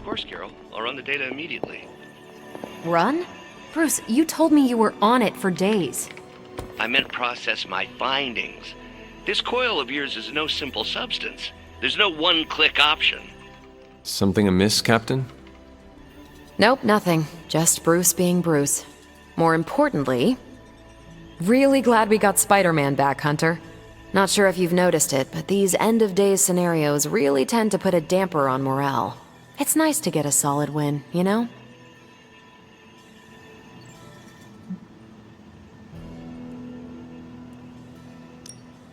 Of course, Carol. I'll run the data immediately. Run? Bruce, you told me you were on it for days. I meant process my findings. This coil of yours is no simple substance. There's no one-click option. Something amiss, Captain? Nope, nothing. Just Bruce being Bruce. More importantly, really glad we got Spider-Man back, Hunter. Not sure if you've noticed it, but these end-of-days scenarios really tend to put a damper on morale. It's nice to get a solid win, you know?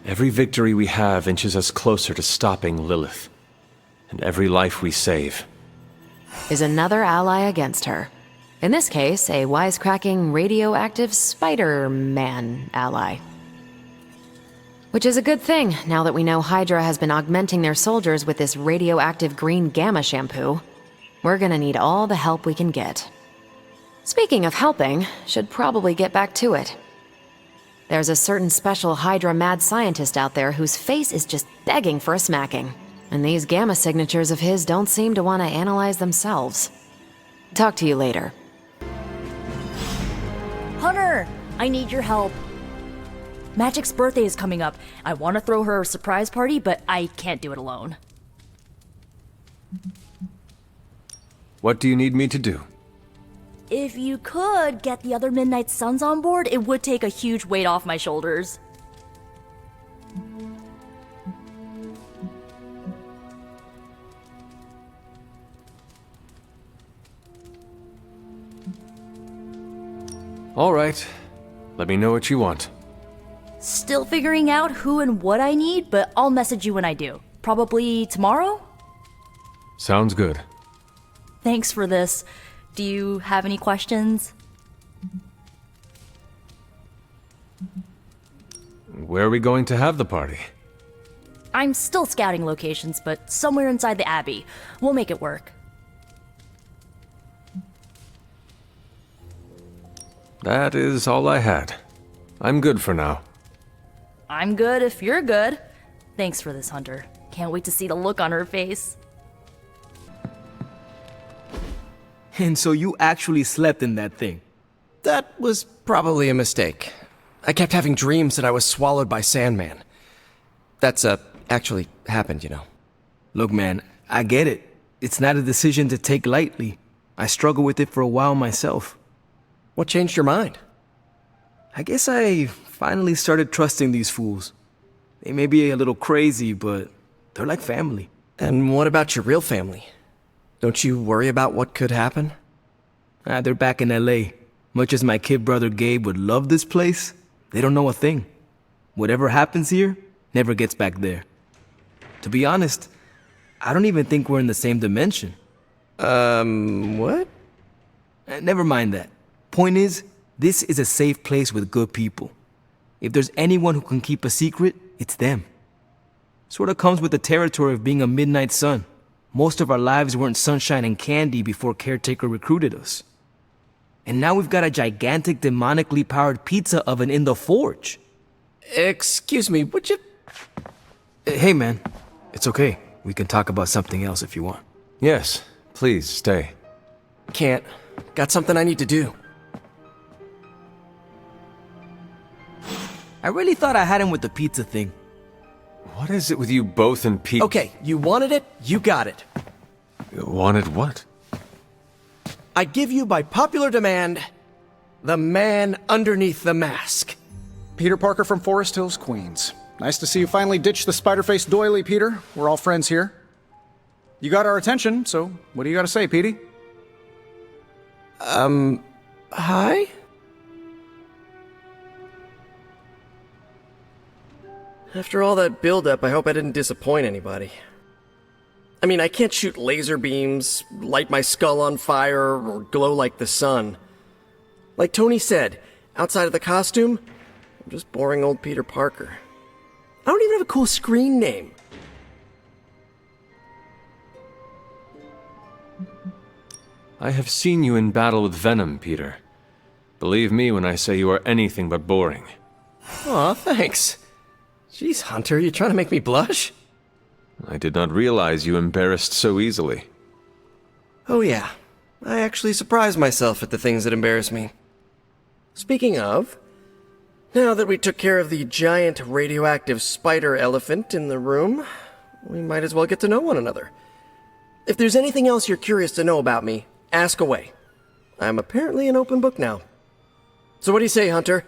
Every victory we have inches us closer to stopping Lilith. And every life we save is another ally against her. In this case, a wisecracking, radioactive Spider-Man ally. Which is a good thing, now that we know Hydra has been augmenting their soldiers with this radioactive green gamma shampoo. We're gonna need all the help we can get. Speaking of helping, should probably get back to it. There's a certain special Hydra mad scientist out there whose face is just begging for a smacking. And these gamma signatures of his don't seem to want to analyze themselves. Talk to you later. Hunter! I need your help. Magic's birthday is coming up. I want to throw her a surprise party, but I can't do it alone. What do you need me to do? If you could get the other Midnight Suns on board, it would take a huge weight off my shoulders. All right. Let me know what you want. Still figuring out who and what I need, but I'll message you when I do. Probably tomorrow? Sounds good. Thanks for this. Do you have any questions? Where are we going to have the party? I'm still scouting locations, but somewhere inside the Abbey. We'll make it work. That is all I had. I'm good for now. I'm good if you're good. Thanks for this, Hunter. Can't wait to see the look on her face. And so you actually slept in that thing? That was probably a mistake. I kept having dreams that I was swallowed by Sandman. That's, actually happened, you know. Look, man, I get it. It's not a decision to take lightly. I struggled with it for a while myself. What changed your mind? I guess I finally started trusting these fools. They may be a little crazy, but they're like family. And what about your real family? Don't you worry about what could happen? They're back in LA. Much as my kid brother Gabe would love this place, they don't know a thing. Whatever happens here never gets back there. To be honest, I don't even think we're in the same dimension. What? Never mind that. Point is, this is a safe place with good people. If there's anyone who can keep a secret, it's them. Sort of comes with the territory of being a Midnight Sun. Most of our lives weren't sunshine and candy before Caretaker recruited us. And now we've got a gigantic demonically powered pizza oven in the forge. Excuse me, would you... Hey man, it's okay. We can talk about something else if you want. Yes, please stay. Can't. Got something I need to do. I really thought I had him with the pizza thing. What is it with you both and Pete? Okay, you wanted it, you got it. Wanted what? I give you, by popular demand, the man underneath the mask. Peter Parker from Forest Hills, Queens. Nice to see you finally ditch the spider-faced doily, Peter. We're all friends here. You got our attention, so what do you got to say, Petey? Hi? After all that build-up, I hope I didn't disappoint anybody. I mean, I can't shoot laser beams, light my skull on fire, or glow like the sun. Like Tony said, outside of the costume, I'm just boring old Peter Parker. I don't even have a cool screen name. I have seen you in battle with Venom, Peter. Believe me when I say you are anything but boring. Aw, thanks. Jeez, Hunter, you trying to make me blush? I did not realize you embarrassed so easily. Oh yeah, I actually surprise myself at the things that embarrass me. Speaking of, now that we took care of the giant radioactive spider elephant in the room, we might as well get to know one another. If there's anything else you're curious to know about me, ask away. I'm apparently an open book now. So what do you say, Hunter?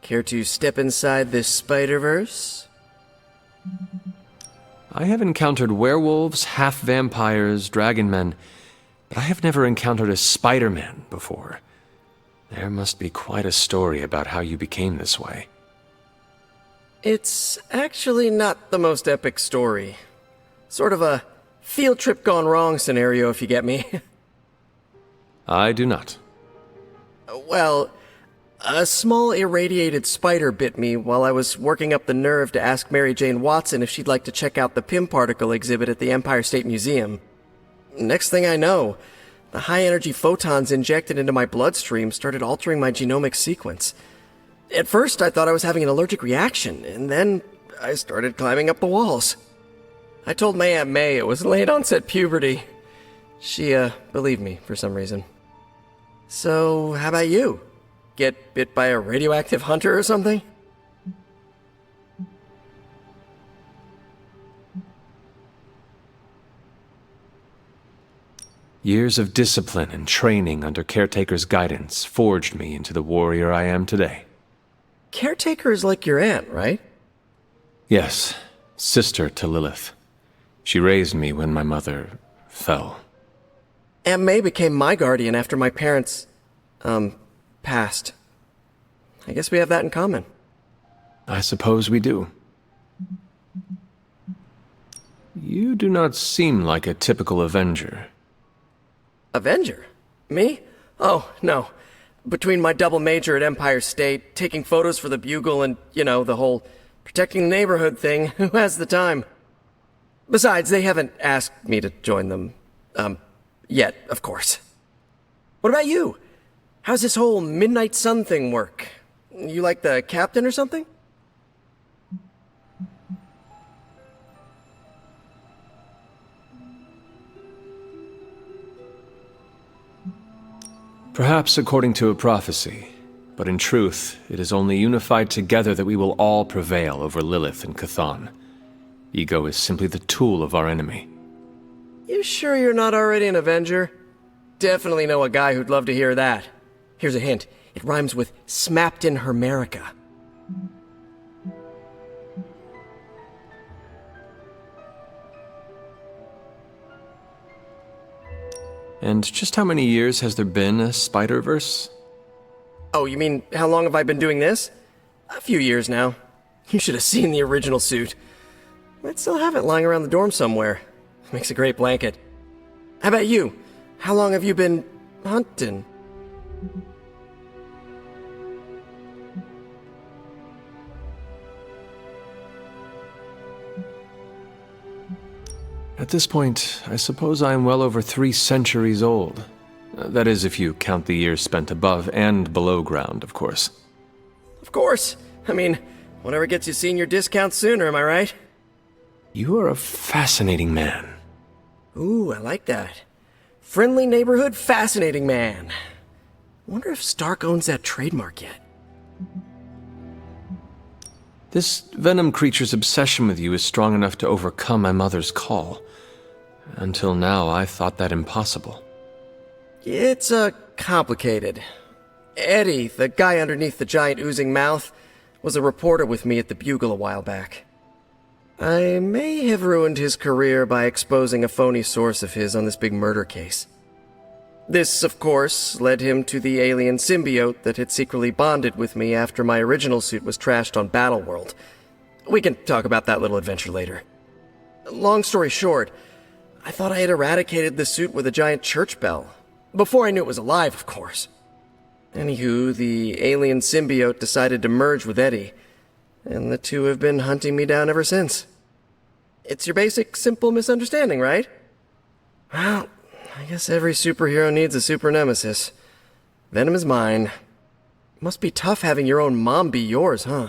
Care to step inside this Spider-Verse? I have encountered werewolves, half-vampires, dragon men, but I have never encountered a Spider-Man before. There must be quite a story about how you became this way. It's actually not the most epic story. Sort of a field trip gone wrong scenario, if you get me. I do not. Well, a small irradiated spider bit me while I was working up the nerve to ask Mary Jane Watson if she'd like to check out the Pym particle exhibit at the Empire State Museum. Next thing I know, the high-energy photons injected into my bloodstream started altering my genomic sequence. At first, I thought I was having an allergic reaction, and then I started climbing up the walls. I told my Aunt May it was late-onset puberty. She, believed me for some reason. So, how about you? Get bit by a radioactive hunter or something? Years of discipline and training under Caretaker's guidance forged me into the warrior I am today. Caretaker is like your aunt, right? Yes, sister to Lilith. She raised me when my mother fell. Aunt May became my guardian after my parents, passed. I guess we have that in common. I suppose we do. You do not seem like a typical Avenger. Avenger? Me? Oh, no. Between my double major at Empire State, taking photos for the Bugle, and, the whole protecting the neighborhood thing, who has the time? Besides, they haven't asked me to join them, yet, of course. What about you? How's this whole Midnight Sun thing work? You like the captain or something? Perhaps according to a prophecy, but in truth, it is only unified together that we will all prevail over Lilith and Chthon. Ego is simply the tool of our enemy. You sure you're not already an Avenger? Definitely know a guy who'd love to hear that. Here's a hint. It rhymes with smapped in Hermerica. And just how many years has there been a Spider-Verse? Oh, you mean how long have I been doing this? A few years now. You should have seen the original suit. I'd still have it lying around the dorm somewhere. Makes a great blanket. How about you? How long have you been hunting? At this point, I suppose I am well over 3 centuries old. That is, if you count the years spent above and below ground, of course. Of course. I mean, whatever gets you senior discount sooner, am I right? You are a fascinating man. Ooh, I like that. Friendly neighborhood, fascinating man. Wonder if Stark owns that trademark yet. This venom creature's obsession with you is strong enough to overcome my mother's call. Until now, I thought that impossible. It's, complicated. Eddie, the guy underneath the giant oozing mouth, was a reporter with me at the Bugle a while back. I may have ruined his career by exposing a phony source of his on this big murder case. This, of course, led him to the alien symbiote that had secretly bonded with me after my original suit was trashed on Battleworld. We can talk about that little adventure later. Long story short, I thought I had eradicated the suit with a giant church bell. Before I knew it was alive, of course. Anywho, the alien symbiote decided to merge with Eddie, and the two have been hunting me down ever since. It's your basic, simple misunderstanding, right? Well, I guess every superhero needs a super nemesis. Venom is mine. Must be tough having your own mom be yours, huh?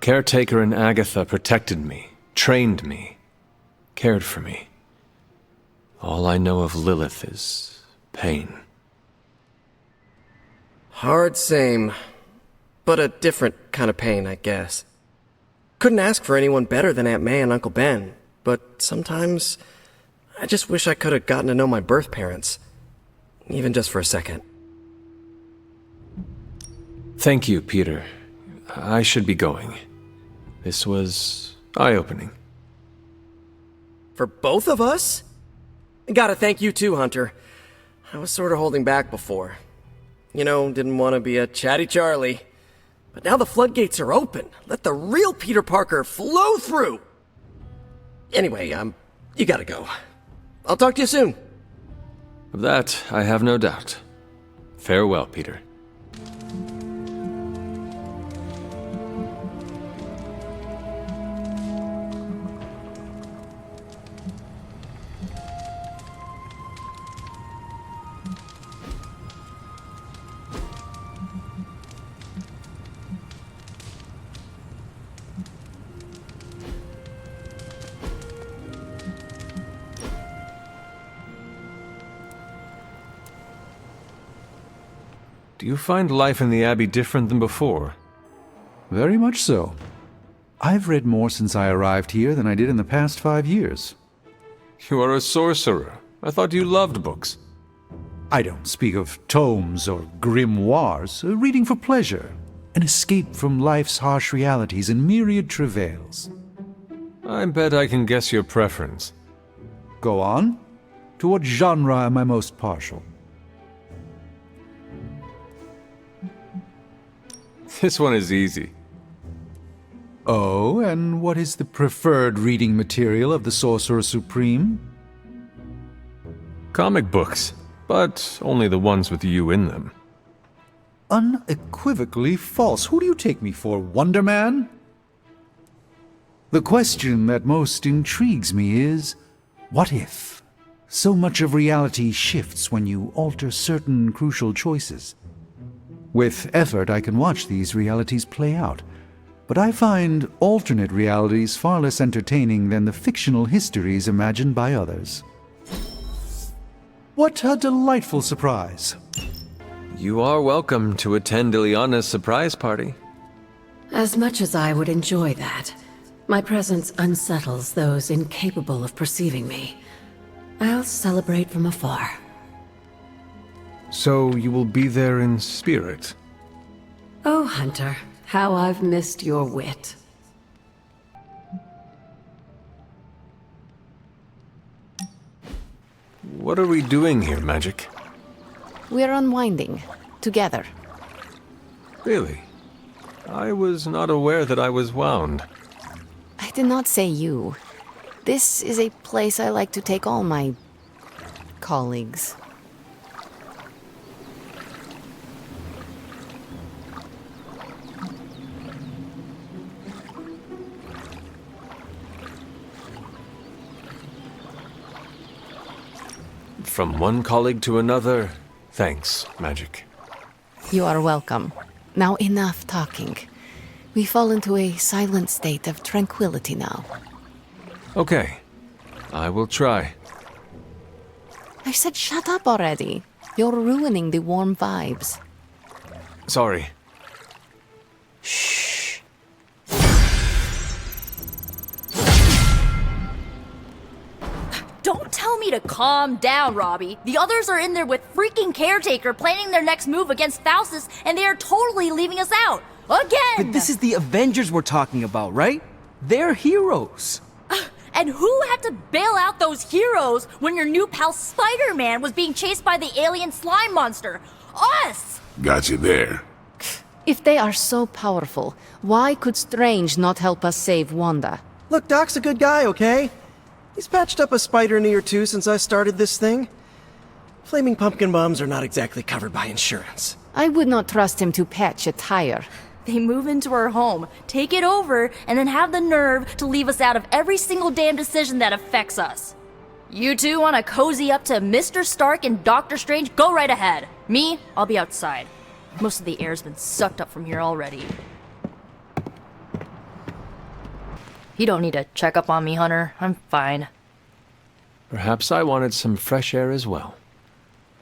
Caretaker and Agatha protected me, trained me, cared for me. All I know of Lilith is pain. Hard same, but a different kind of pain, I guess. Couldn't ask for anyone better than Aunt May and Uncle Ben, but sometimes I just wish I could have gotten to know my birth parents, even just for a second. Thank you, Peter. I should be going. This was eye-opening. For both of us? Gotta thank you too, Hunter. I was sort of holding back before. You know, didn't want to be a chatty Charlie. But now the floodgates are open. Let the real Peter Parker flow through! Anyway, you gotta go. I'll talk to you soon. Of that, I have no doubt. Farewell, Peter. Do you find life in the Abbey different than before? Very much so. I've read more since I arrived here than I did in the past 5 years. You are a sorcerer. I thought you loved books. I don't speak of tomes or grimoires, reading for pleasure, an escape from life's harsh realities and myriad travails. I bet I can guess your preference. Go on. To what genre am I most partial? This one is easy. Oh, and what is the preferred reading material of the Sorcerer Supreme? Comic books, but only the ones with you in them. Unequivocally false. Who do you take me for, Wonder Man? The question that most intrigues me is, what if? So much of reality shifts when you alter certain crucial choices. With effort, I can watch these realities play out, but I find alternate realities far less entertaining than the fictional histories imagined by others. What a delightful surprise! You are welcome to attend Ileana's surprise party. As much as I would enjoy that, my presence unsettles those incapable of perceiving me. I'll celebrate from afar. So you will be there in spirit? Oh, Hunter, how I've missed your wit. What are we doing here, Magic? We're unwinding. Together. Really? I was not aware that I was wound. I did not say you. This is a place I like to take all my colleagues. From one colleague to another, thanks, Magic. You are welcome. Now enough talking. We fall into a silent state of tranquility now. Okay, I will try. I said shut up already. You're ruining the warm vibes. Sorry. Shh. Don't tell me to calm down, Robbie. The others are in there with freaking Caretaker planning their next move against Faustus, and they are totally leaving us out. Again! But this is the Avengers we're talking about, right? They're heroes. And who had to bail out those heroes when your new pal Spider-Man was being chased by the alien slime monster? Us! Got you there. If they are so powerful, why could Strange not help us save Wanda? Look, Doc's a good guy, okay? He's patched up a spider knee or two since I started this thing. Flaming pumpkin bombs are not exactly covered by insurance. I would not trust him to patch a tire. They move into our home, take it over, and then have the nerve to leave us out of every single damn decision that affects us. You two want to cozy up to Mr. Stark and Doctor Strange? Go right ahead. Me, I'll be outside. Most of the air's been sucked up from here already. You don't need to check up on me, Hunter. I'm fine. Perhaps I wanted some fresh air as well.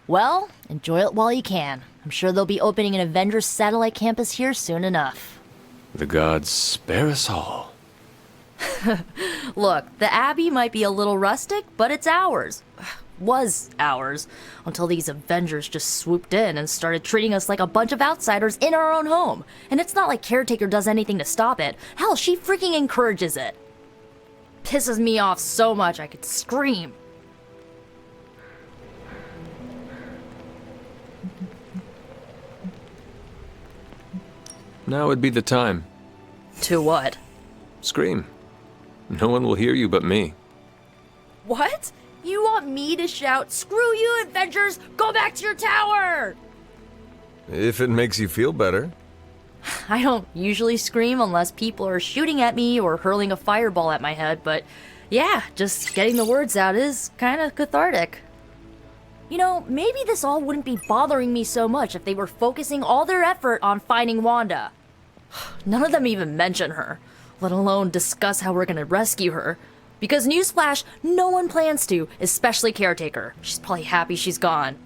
Well, enjoy it while you can. I'm sure they'll be opening an Avengers satellite campus here soon enough. The gods spare us all. Look, the Abbey might be a little rustic, but it's ours. Was ours. Until these Avengers just swooped in and started treating us like a bunch of outsiders in our own home. And it's not like Caretaker does anything to stop it. Hell, she freaking encourages it. Pisses me off so much I could scream. Now would be the time. To what? Scream. No one will hear you but me. What? You want me to shout, "Screw you, Avengers! Go back to your tower!" If it makes you feel better. I don't usually scream unless people are shooting at me or hurling a fireball at my head, but yeah, just getting the words out is kind of cathartic. You know, maybe this all wouldn't be bothering me so much if they were focusing all their effort on finding Wanda. None of them even mention her, let alone discuss how we're gonna rescue her. Because newsflash, no one plans to, especially Caretaker. She's probably happy she's gone.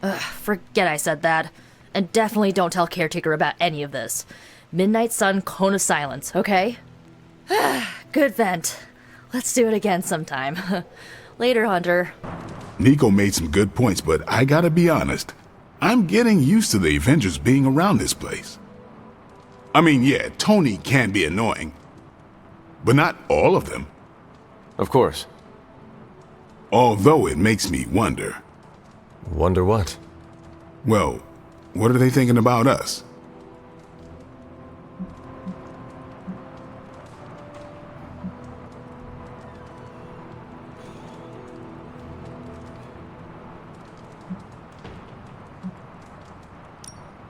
Ugh, forget I said that. And definitely don't tell Caretaker about any of this. Midnight Sun, Cone of Silence, okay? Good vent. Let's do it again sometime. Later, Hunter. Nico made some good points, but I gotta be honest. I'm getting used to the Avengers being around this place. I mean, yeah, Tony can be annoying, but not all of them. Of course. Although it makes me wonder. Wonder what? Well, what are they thinking about us?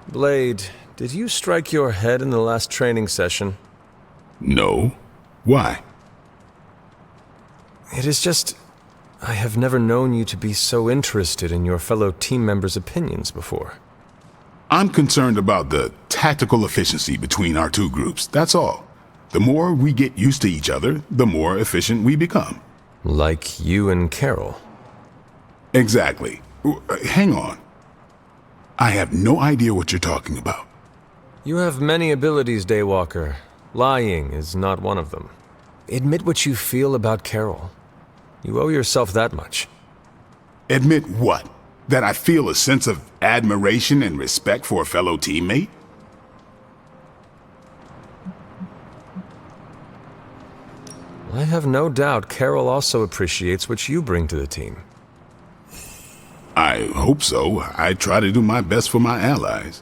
Blade, did you strike your head in the last training session? No. Why? It is just... I have never known you to be so interested in your fellow team members' opinions before. I'm concerned about the tactical efficiency between our two groups, that's all. The more we get used to each other, the more efficient we become. Like you and Carol. Exactly. Hang on. I have no idea what you're talking about. You have many abilities, Daywalker. Lying is not one of them. Admit what you feel about Carol. You owe yourself that much. Admit what? That I feel a sense of admiration and respect for a fellow teammate? I have no doubt Carol also appreciates what you bring to the team. I hope so. I try to do my best for my allies.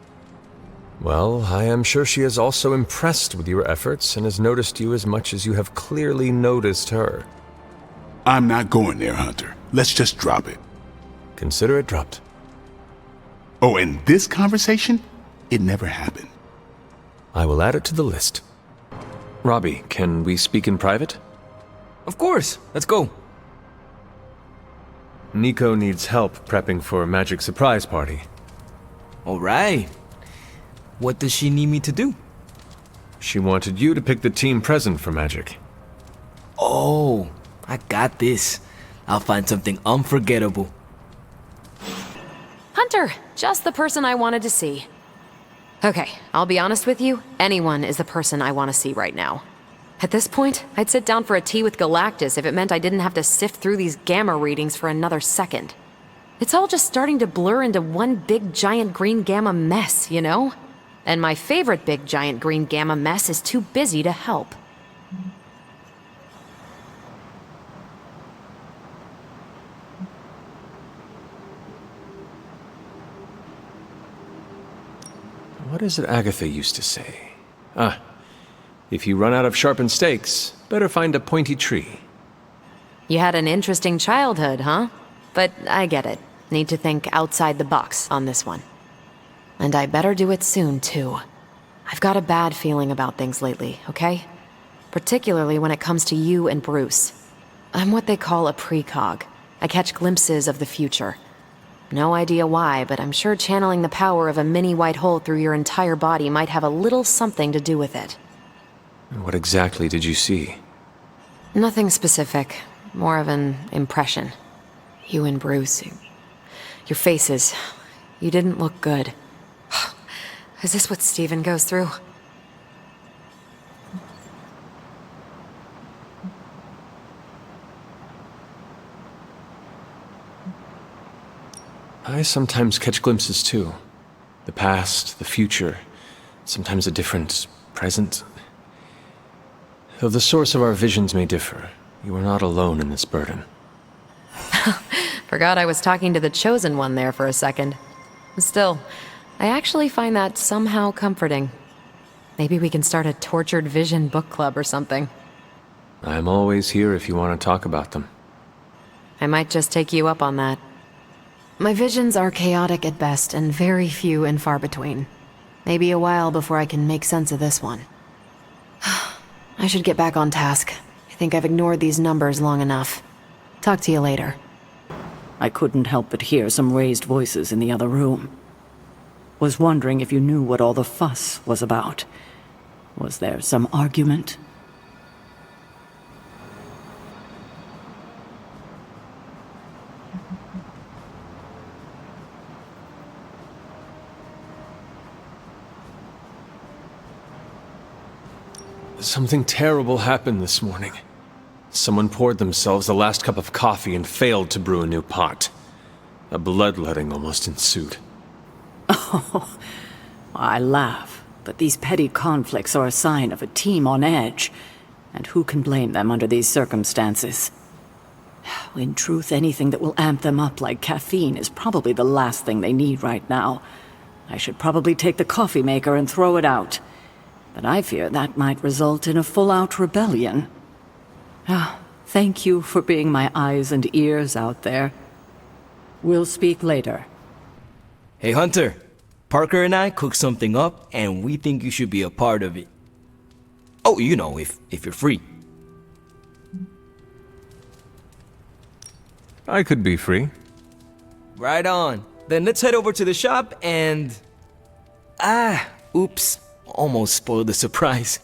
Well, I am sure she is also impressed with your efforts and has noticed you as much as you have clearly noticed her. I'm not going there, Hunter. Let's just drop it. Consider it dropped. Oh, and this conversation? It never happened. I will add it to the list. Robbie, can we speak in private? Of course. Let's go. Nico needs help prepping for a magic surprise party. All right. What does she need me to do? She wanted you to pick the team present for magic. Oh, I got this. I'll find something unforgettable. Hunter, just the person I wanted to see. Okay, I'll be honest with you, anyone is the person I want to see right now. At this point, I'd sit down for a tea with Galactus if it meant I didn't have to sift through these gamma readings for another second. It's all just starting to blur into one big giant green gamma mess, you know? And my favorite big giant green gamma mess is too busy to help. What is it Agatha used to say? If you run out of sharpened stakes, better find a pointy tree. You had an interesting childhood, huh? But I get it. Need to think outside the box on this one. And I better do it soon, too. I've got a bad feeling about things lately, okay? Particularly when it comes to you and Bruce. I'm what they call a precog. I catch glimpses of the future. No idea why, but I'm sure channeling the power of a mini white hole through your entire body might have a little something to do with it. What exactly did you see? Nothing specific. More of an impression. You and Bruce. Your faces. You didn't look good. Is this what Steven goes through? I sometimes catch glimpses too. The past, the future, sometimes a different present. Though the source of our visions may differ, you are not alone in this burden. Forgot I was talking to the Chosen One there for a second. Still, I actually find that somehow comforting. Maybe we can start a Tortured Vision book club or something. I'm always here if you want to talk about them. I might just take you up on that. My visions are chaotic at best and very few and far between. Maybe a while before I can make sense of this one. I should get back on task. I think I've ignored these numbers long enough. Talk to you later. I couldn't help but hear some raised voices in the other room. Was wondering if you knew what all the fuss was about. Was there some argument? Something terrible happened this morning. Someone poured themselves the last cup of coffee and failed to brew a new pot. A bloodletting almost ensued. Oh, I laugh, but these petty conflicts are a sign of a team on edge. And who can blame them under these circumstances? In truth, anything that will amp them up like caffeine is probably the last thing they need right now. I should probably take the coffee maker and throw it out. But I fear that might result in a full-out rebellion. Thank you for being my eyes and ears out there. We'll speak later. Hey, Hunter. Parker and I cooked something up, and we think you should be a part of it. Oh, you know, if you're free. I could be free. Right on. Then let's head over to the shop and... oops. Almost spoiled the surprise.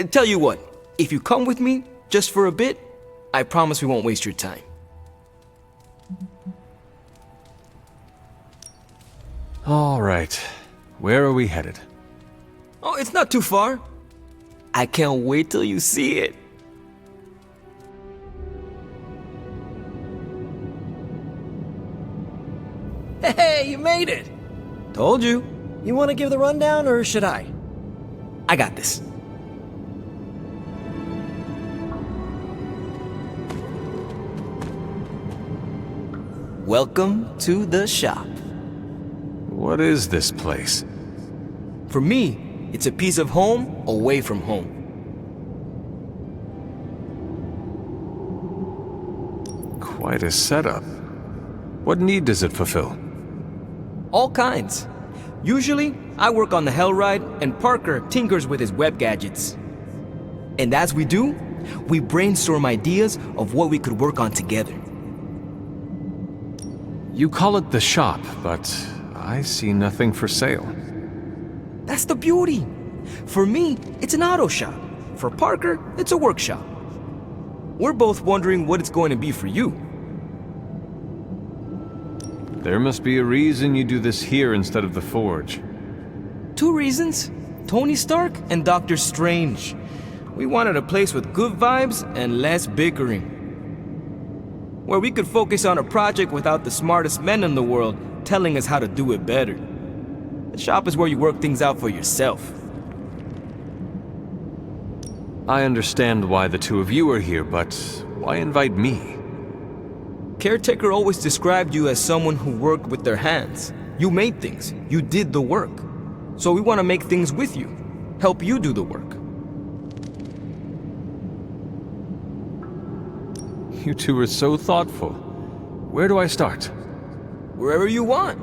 Tell you what, if you come with me, just for a bit, I promise we won't waste your time. All right. Where are we headed? Oh, it's not too far. I can't wait till you see it. Hey, you made it! Told you. You want to give the rundown, or should I? I got this. Welcome to the shop. What is this place? For me, it's a piece of home away from home. Quite a setup. What need does it fulfill? All kinds. Usually, I work on the Hell Ride, and Parker tinkers with his web gadgets. And as we do, we brainstorm ideas of what we could work on together. You call it the shop, but I see nothing for sale. That's the beauty. For me, it's an auto shop. For Parker, it's a workshop. We're both wondering what it's going to be for you. There must be a reason you do this here instead of the Forge. 2 reasons. Tony Stark and Doctor Strange. We wanted a place with good vibes and less bickering. Where we could focus on a project without the smartest men in the world telling us how to do it better. The shop is where you work things out for yourself. I understand why the two of you are here, but why invite me? Caretaker always described you as someone who worked with their hands. You made things. You did the work. So we want to make things with you. Help you do the work. You two are so thoughtful. Where do I start? Wherever you want.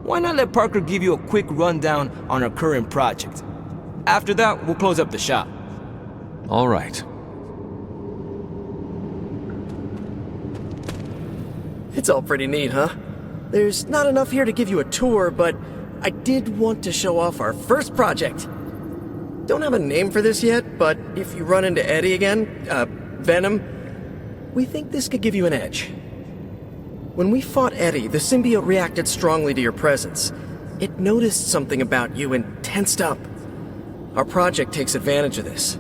Why not let Parker give you a quick rundown on our current project? After that, we'll close up the shop. All right. It's all pretty neat, huh? There's not enough here to give you a tour, but I did want to show off our first project. Don't have a name for this yet, but if you run into Eddie again, venom. We think this could give you an edge. When we fought Eddie, the symbiote reacted strongly to your presence. It noticed something about you and tensed up. Our project takes advantage of this.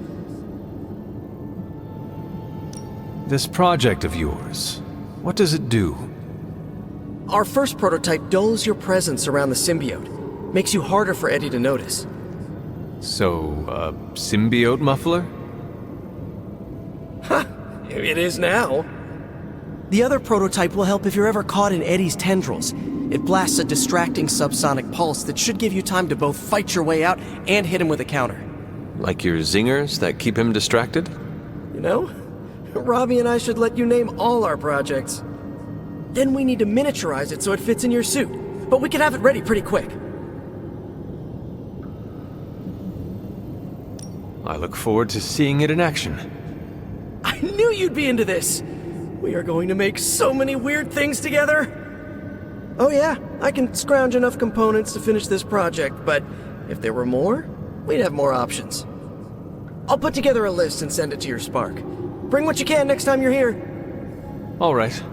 This project of yours, what does it do? Our first prototype dulls your presence around the symbiote. Makes you harder for Eddie to notice. So, a symbiote muffler? Ha! It is now. The other prototype will help if you're ever caught in Eddie's tendrils. It blasts a distracting subsonic pulse that should give you time to both fight your way out and hit him with a counter. Like your zingers that keep him distracted? You know, Robbie and I should let you name all our projects. Then we need to miniaturize it so it fits in your suit. But we can have it ready pretty quick. I look forward to seeing it in action. I knew you'd be into this! We are going to make so many weird things together! Oh yeah, I can scrounge enough components to finish this project, but if there were more, we'd have more options. I'll put together a list and send it to your Spark. Bring what you can next time you're here. All right.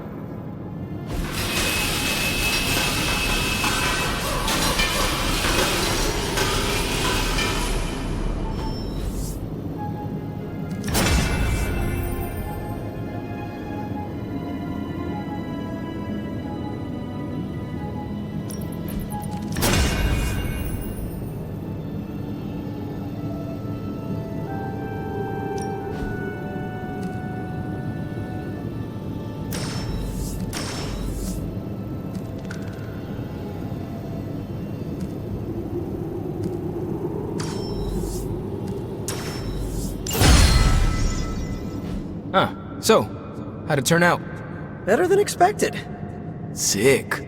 So, how'd it turn out? Better than expected. Sick.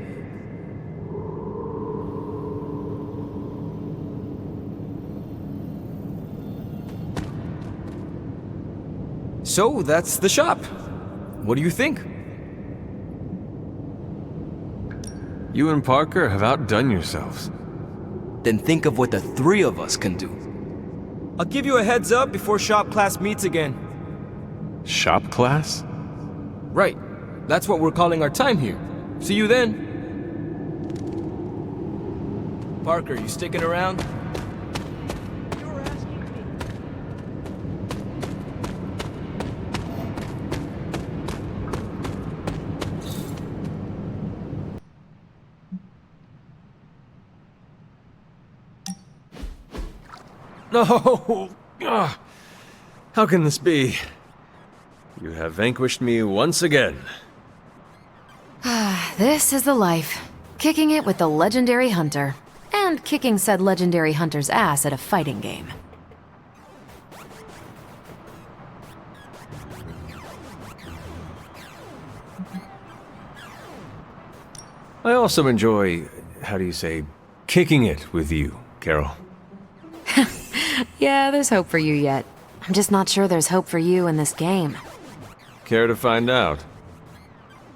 So, that's the shop. What do you think? You and Parker have outdone yourselves. Then think of what the three of us can do. I'll give you a heads up before shop class meets again. Shop class? Right. That's what we're calling our time here. See you then. Parker, you sticking around? You're asking me. No! Ah, how can this be? You have vanquished me once again. This is the life. Kicking it with the legendary hunter. And kicking said legendary hunter's ass at a fighting game. I also enjoy, how do you say, kicking it with you, Carol. Yeah, there's hope for you yet. I'm just not sure there's hope for you in this game. Care to find out?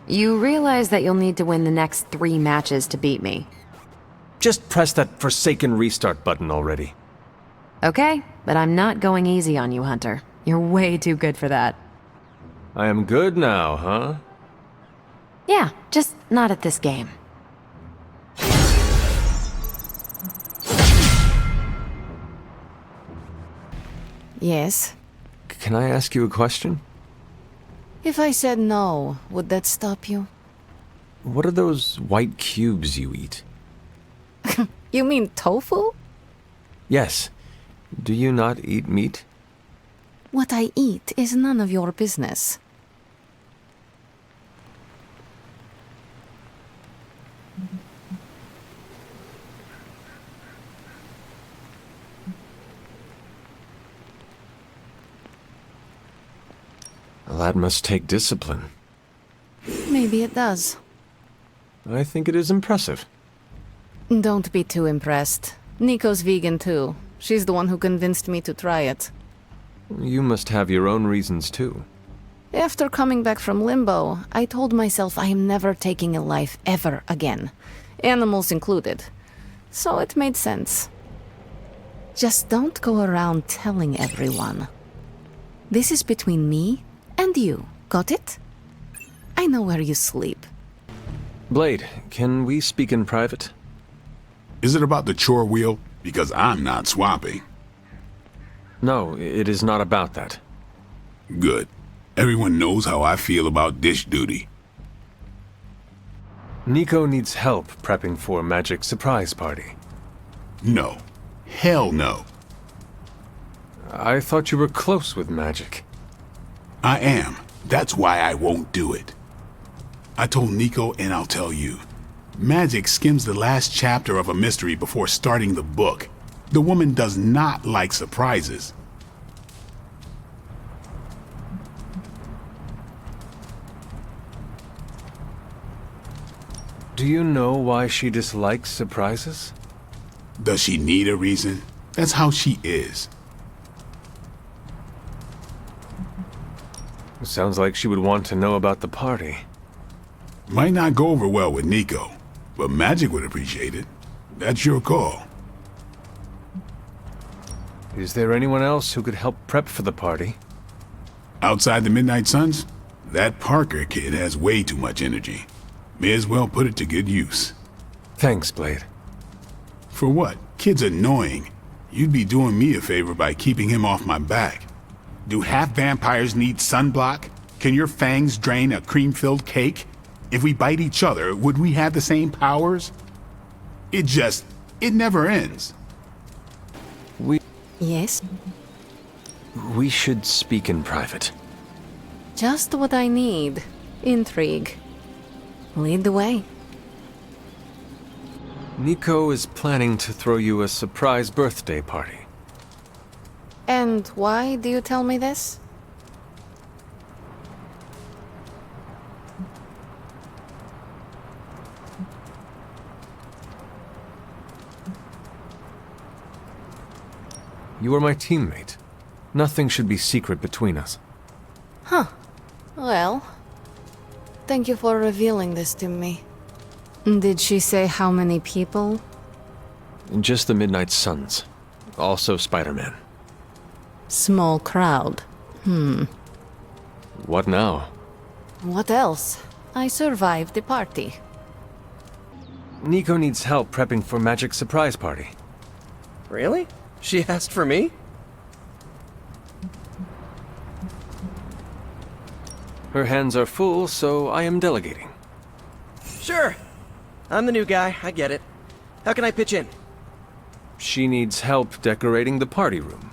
You realize that you'll need to win the next 3 matches to beat me. Just press that forsaken restart button already. Okay, but I'm not going easy on you, Hunter. You're way too good for that. I am good now, huh? Yeah, just not at this game. Yes? Can I ask you a question? If I said no, would that stop you? What are those white cubes you eat? You mean tofu? Yes. Do you not eat meat? What I eat is none of your business. That must take discipline. Maybe it does. I think it is impressive. Don't be too impressed. Nico's vegan too. She's the one who convinced me to try it. You must have your own reasons too. After coming back from limbo, I told myself I am never taking a life ever again. Animals included. So it made sense. Just don't go around telling everyone. This is between me And you, got it? I know where you sleep. Blade, can we speak in private? Is it about the chore wheel? Because I'm not swapping. No, it is not about that. Good. Everyone knows how I feel about dish duty. Nico needs help prepping for Magic's surprise party. No. Hell no. I thought you were close with Magic. I am. That's why I won't do it. I told Nico, and I'll tell you. Magic skims the last chapter of a mystery before starting the book. The woman does not like surprises. Do you know why she dislikes surprises? Does she need a reason? That's how she is. Sounds like she would want to know about the party. Might not go over well with Nico, but Magic would appreciate it. That's your call. Is there anyone else who could help prep for the party? Outside the Midnight Suns, that Parker kid has way too much energy. May as well put it to good use. Thanks, Blade. For what? Kid's annoying. You'd be doing me a favor by keeping him off my back. Do half vampires need sunblock? Can your fangs drain a cream-filled cake? If we bite each other, would we have the same powers? It never ends. Yes? We should speak in private. Just what I need. Intrigue. Lead the way. Nico is planning to throw you a surprise birthday party. And why do you tell me this? You are my teammate. Nothing should be secret between us. Huh. Well, thank you for revealing this to me. Did she say how many people? Just the Midnight Suns. Also Spider-Man. Small crowd. What now? What else? I survived the party. Nico needs help prepping for Magic's surprise party. Really? She asked for me? Her hands are full, so I am delegating. Sure. I'm the new guy, I get it. How can I pitch in? She needs help decorating the party room.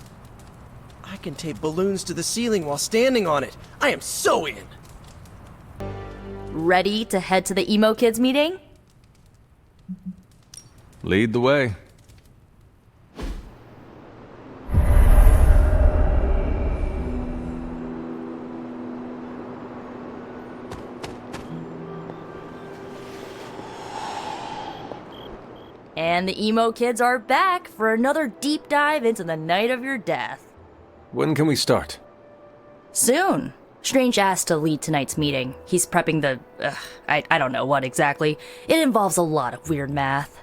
I can tape balloons to the ceiling while standing on it. I am so in! Ready to head to the emo kids meeting? Lead the way. And the emo kids are back for another deep dive into the night of your death. When can we start? Soon. Strange asked to lead tonight's meeting. He's prepping the... I don't know what exactly. It involves a lot of weird math.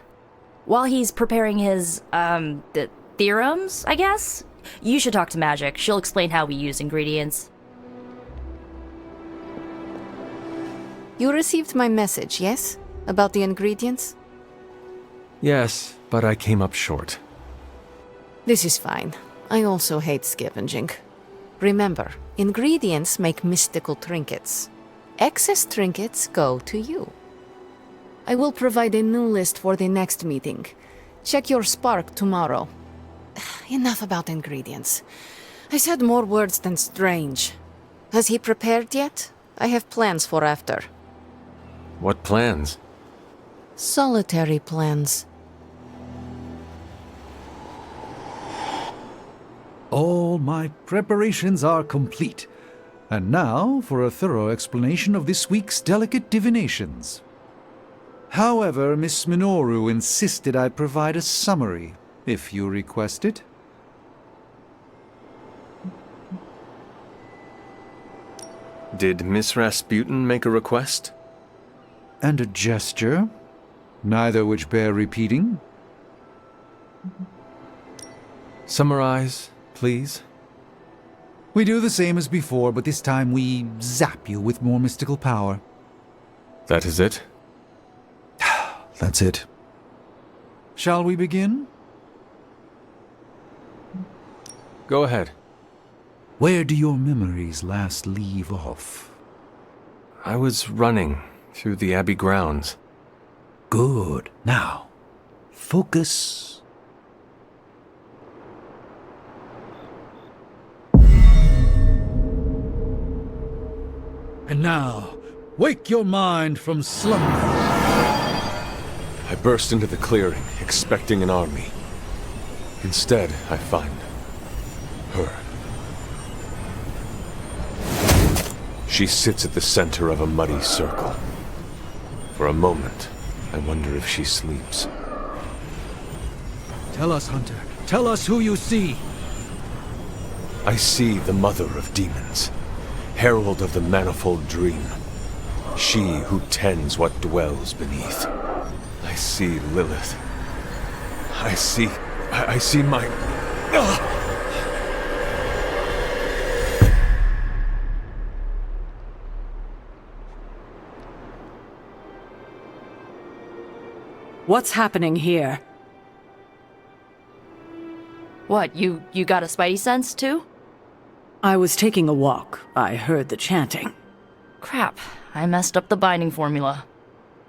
While he's preparing his, the theorems, I guess? You should talk to Magic. She'll explain how we use ingredients. You received my message, yes? About the ingredients? Yes, but I came up short. This is fine. I also hate scavenging. Remember, ingredients make mystical trinkets. Excess trinkets go to you. I will provide a new list for the next meeting. Check your spark tomorrow. Enough about ingredients. I said more words than strange. Has he prepared yet? I have plans for after. What plans? Solitary plans. All my preparations are complete. And now for a thorough explanation of this week's delicate divinations. However, Miss Minoru insisted I provide a summary, if you request it. Did Miss Rasputin make a request? And a gesture, neither which bear repeating. Summarize, please. We do the same as before, but this time we zap you with more mystical power. That is it? That's it. Shall we begin? Go ahead. Where do your memories last leave off? I was running through the Abbey grounds. Good. Now, focus. And now, wake your mind from slumber. I burst into the clearing, expecting an army. Instead, I find her. She sits at the center of a muddy circle. For a moment, I wonder if she sleeps. Tell us, Hunter. Tell us who you see. I see the mother of demons, herald of the manifold dream. She who tends what dwells beneath. I see Lilith. I see my... What's happening here? What, you got a spidey sense too? I was taking a walk. I heard the chanting. Crap, I messed up the binding formula.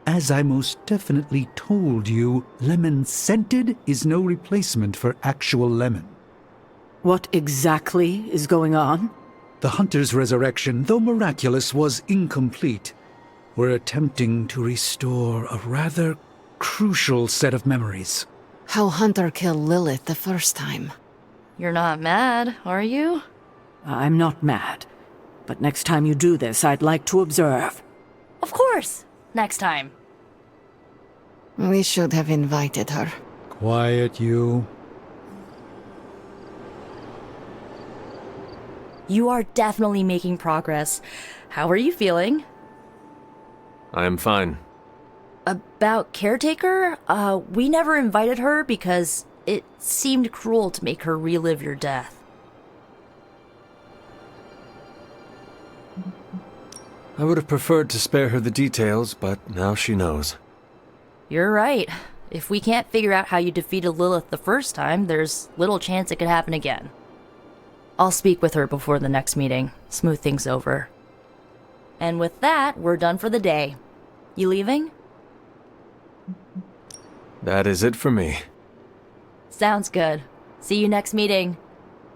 As I most definitely told you, lemon-scented is no replacement for actual lemon. What exactly is going on? The Hunter's resurrection, though miraculous, was incomplete. We're attempting to restore a rather crucial set of memories. How Hunter killed Lilith the first time. You're not mad, are you? I'm not mad. But next time you do this, I'd like to observe. Of course! Next time. We should have invited her. Quiet, you. You are definitely making progress. How are you feeling? I am fine. About Caretaker? We never invited her because it seemed cruel to make her relive your death. I would have preferred to spare her the details, but now she knows. You're right. If we can't figure out how you defeated Lilith the first time, there's little chance it could happen again. I'll speak with her before the next meeting, smooth things over. And with that, we're done for the day. You leaving? That is it for me. Sounds good. See you next meeting.